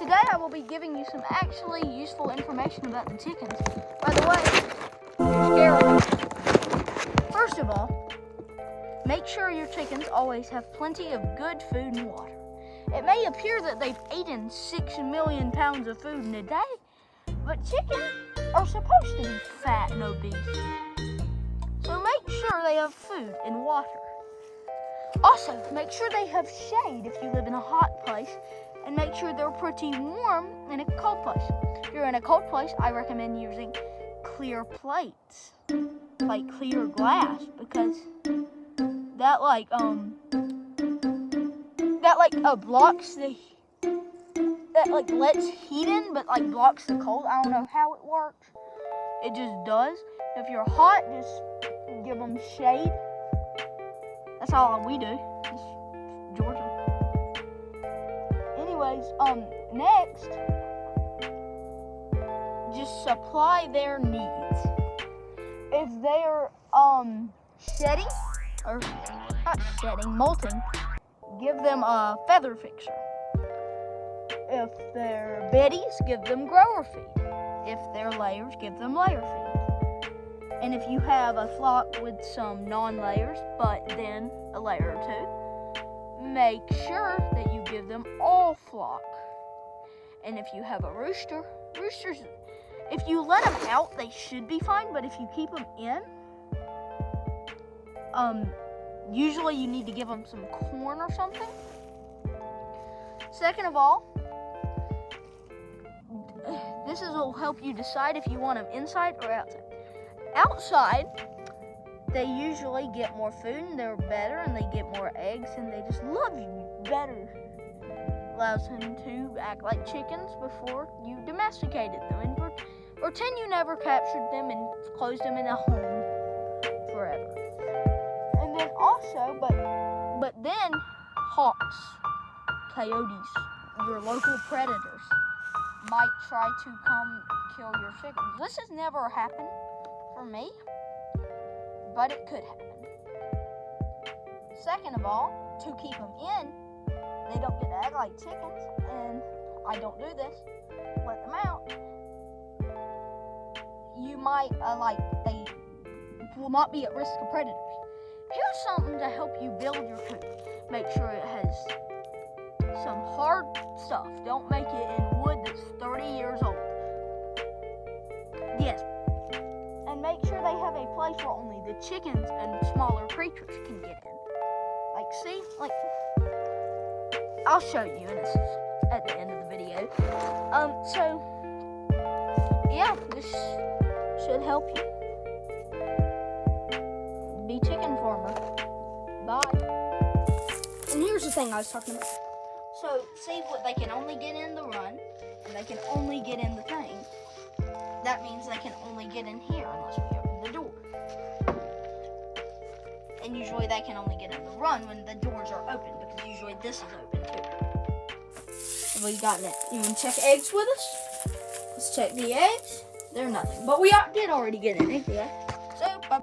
today I will be giving you some actually useful information about the chickens. By the way, you're scared. First of all, make sure your chickens always have plenty of good food and water. It may appear that they've eaten 6 million pounds of food in a day, but chickens are supposed to be fat and obese. So make sure they have food and water. Also, make sure they have shade if you live in a hot place, and make sure they're pretty warm in a cold place. If you're in a cold place, I recommend using clear plates, like clear glass, because that lets heat in, but blocks the cold. I don't know how it works. It just does. If you're hot, just give them shade. That's all we do. It's Georgia. Anyways, next, just supply their needs. If they're shedding, or not shedding, molting, give them a feather fixer. If they're beddies, give them grower feed. If they're layers, give them layer feed. And if you have a flock with some non-layers, but then a layer or two, make sure that you give them all flock. And if you have a roosters, if you let them out, they should be fine, but if you keep them in, usually you need to give them some corn or something. Second of all, this will help you decide if you want them inside or outside. Outside, they usually get more food and they're better and they get more eggs and they just love you better. Allows them to act like chickens before you domesticated them and pretend you never captured them and closed them in a home forever. And then also, but then hawks, coyotes, your local predators might try to come kill your chickens. This has never happened for me, but it could happen. Second of all, to keep them in, they don't get to act like chickens, and I don't do this, let them out. You might, they will not be at risk of predators. Here's something to help you build your coop. Make sure it has some hard stuff. Don't make it in wood that's 30 years old. Yes. And make sure they have a place where only the chickens and smaller creatures can get in. See? I'll show you, and this is at the end of the video. So, yeah, this should help you. Be chicken farmer. Bye. And here's the thing I was talking about. So, see what they can only get in the run, and they can only get in the thing. That means they can only get in here unless we open the door. And usually they can only get in the run when the doors are open, because usually this is open too. We got it. You want to check eggs with us? Let's check the eggs. They're nothing, but we did already get an egg. Yeah. So, bye.